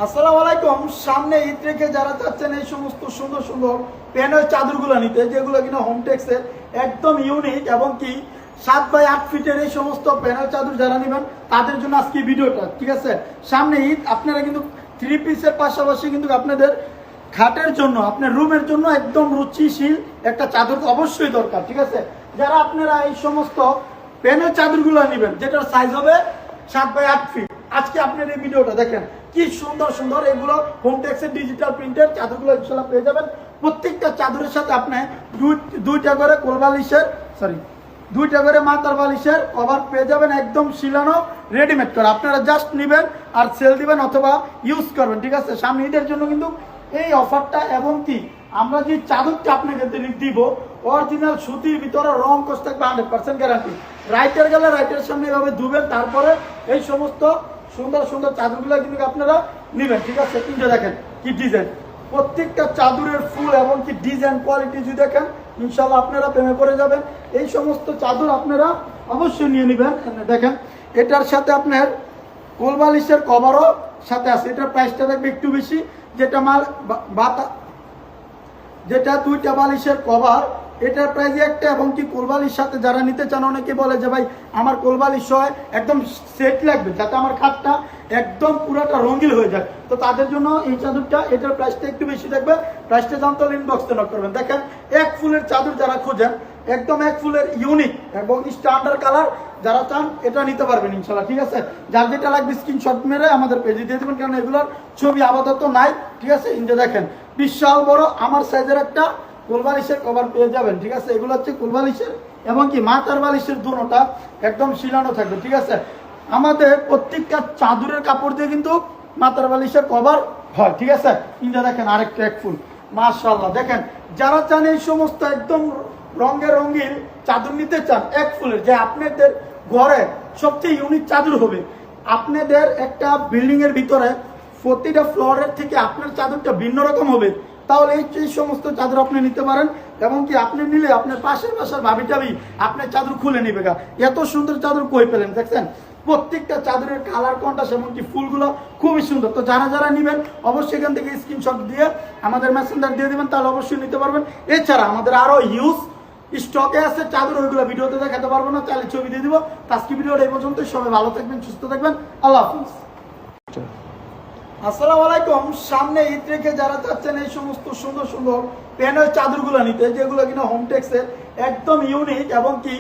আসসালামু আলাইকুম। সামনে ঈদ রেখে যারা চাচ্ছেন এই সমস্ত সুন্দর সুন্দর প্যানের চাদরগুলো নিতে, যেগুলো কিনা হোমটেক্সের একদম ইউনিক এবং কি 7x8 ফিটের এই সমস্ত প্যানের চাদর যারা নেবেন তাদের জন্য আজকে ভিডিওটা, ঠিক আছে। সামনে ঈদ, আপনারা কিন্তু 3 পিসের পাশাপাশি কিন্তু আপনাদের খাটের জন্য, আপনার রুমের জন্য একদম রুচিশীল একটা চাদর অবশ্যই দরকার, ঠিক আছে। যারা আপনারা এই সমস্ত প্যানের চাদরগুলো নেবেন, যেটার সাইজ হবে 7x8 ফিট, আজকে আপনার এই ভিডিওটা দেখেন কি সুন্দর সুন্দর এগুলো হোমটেক্সের ডিজিটাল প্রিন্টের চাদরগুলো ইনশাআল্লাহ পেয়ে যাবেন। প্রত্যেকটা চাদরের সাথে আপনি দুইটা করে কোলবালিশের দুইটা করে মাথার বালিশের কভার পেয়ে যাবেন, একদম শিলানো রেডিমেড করে। আপনারা জাস্ট নেবেন আর সেল দিবেন অথবা ইউজ করবেন, ঠিক আছে। সামনে ঈদের জন্য কিন্তু এই অফারটা, এবং কি আমরা যে চাদরটা আপনাকে দিব অরিজিনাল সুতির ভিতরে রং কষ থাকবে 100% গ্যারান্টি। রাইটার গেলে রাইটারের সামনে এভাবে ধুবেন, তারপরে এই সমস্ত সুন্দর সুন্দর চাদরগুলো কিন্তু আপনারা নেবেন, ঠিক আছে। কিন্তু দেখেন কি ডিজাইন, প্রত্যেকটা চাদরের ফুল এবং কি ডিজাইন কোয়ালিটি যদি দেখেন ইনশাল্লাহ আপনারা প্রেমে পড়ে যাবেন। এই সমস্ত চাদর আপনারা অবশ্যই নিয়ে নেবেন। দেখেন এটার সাথে আপনার কোলবালিশের কভারও সাথে আছে। এটার প্রাইসটা দেখবে একটু বেশি, যেটা দুইটা বালিশের কভার, এটার প্রাইস একটা, এবং কি কোলবালিশ সাথে যারা নিতে চান, অনেকে বলে যে ভাই আমার কোলবালিশ হয় একদম সেট লাগবে, যাতে আমার খাটটা একদম পুরোটা রঙিন হয়ে যায়, তো তাদের জন্য এই চাদরটা, এটার প্রাইসটা একটু বেশি থাকবে। প্রাইসটা জানতে হলে ইনবক্সে নক করবেন। দেখেন এক ফুলের চাদর যারা খোঁজেন, একদম এক ফুলের ইউনিক এবং স্ট্যান্ডার্ড কালার যারা চান, এটা নিতে পারবেন ইনশাল্লাহ, ঠিক আছে। যার যেটা লাগবে স্ক্রিনশট মেরে আমাদের পেজে দিয়ে দেবেন, কারণ এগুলোর ছবি আপাতত নাই, ঠিক আছে। ইনজে দেখেন বিশাল বড় আমার সাইজের একটা কোলবালিশের কভার পেয়ে যাবেন, ঠিক আছে। এগুলো হচ্ছে কোলবালিশের এবং কি মাথার বালিশের দুটোটা একদম শিলানো থাকবে, ঠিক আছে। আমাদের প্রত্যেকটা চাদরের কাপড় দিয়ে কিন্তু মাথার বালিশের কভার হয়, ঠিক আছে। ইনজে দেখেন আরেকটা এক ফুল, মাশাআল্লাহ। দেখেন যারা চান এই সমস্ত একদম রঙের রঙিন চাদর নিতে চান এক ফুলের, যে আপনাদের ঘরে সবচেয়ে ইউনিক চাদর হবে, আপনাদের একটা বিল্ডিং এর ভিতরে প্রতিটা ফ্লোরের থেকে আপনার চাদরটা ভিন্ন রকম হবে, তাহলে এই সমস্ত চাদর আপনি নিতে পারেন। এবং কি আপনি নিলে আপনার পাশের বাসার ভাবি আপনার চাদর খুলে নিবে গা, এত সুন্দর চাদর কই পেলেন। দেখছেন প্রত্যেকটা চাদরের কালার কন্ট্রাস্ট এবং কি ফুলগুলো খুবই সুন্দর। তো যারা যারা নেবেন অবশ্যই এখান থেকে স্ক্রিনশট দিয়ে আমাদের মেসেঞ্জার দিয়ে দিবেন, তাহলে অবশ্যই নিতে পারবেন। এছাড়া আমাদের আরো হিউজ স্টকে আছে চাদর, ওইগুলো ভিডিওতে দেখাতে পারবো না, চাইলে ছবি দিয়ে দিব। আজকে ভিডিওটা এই পর্যন্ত, সবাই ভালো থাকবেন, সুস্থ থাকবেন, আল্লাহ হাফিজ। আসসালামু আলাইকুম। সামনে ঈদ রেখে যারা চাচ্ছেন এই সমস্ত সুন্দর সুন্দর প্যানের চাদরগুলো নিতে, যেগুলো কিনা হোমটেক্সের একদম ইউনিক এবং কি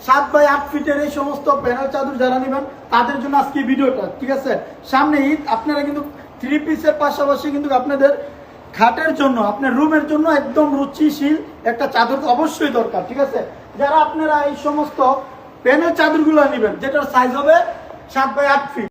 7x8 ফিটের এই সমস্ত প্যানের চাদর যারা নেবেন তাদের জন্য আজকে ভিডিওটা, ঠিক আছে। সামনে ঈদ, আপনারা কিন্তু 3 পিসের পাশাপাশি কিন্তু আপনাদের খাটের জন্য, আপনার রুমের জন্য একদম রুচিশীল একটা চাদর অবশ্যই দরকার, ঠিক আছে। যারা আপনারা এই সমস্ত প্যানের চাদরগুলো নেবেন, যেটার সাইজ হবে 7x8 ফিট।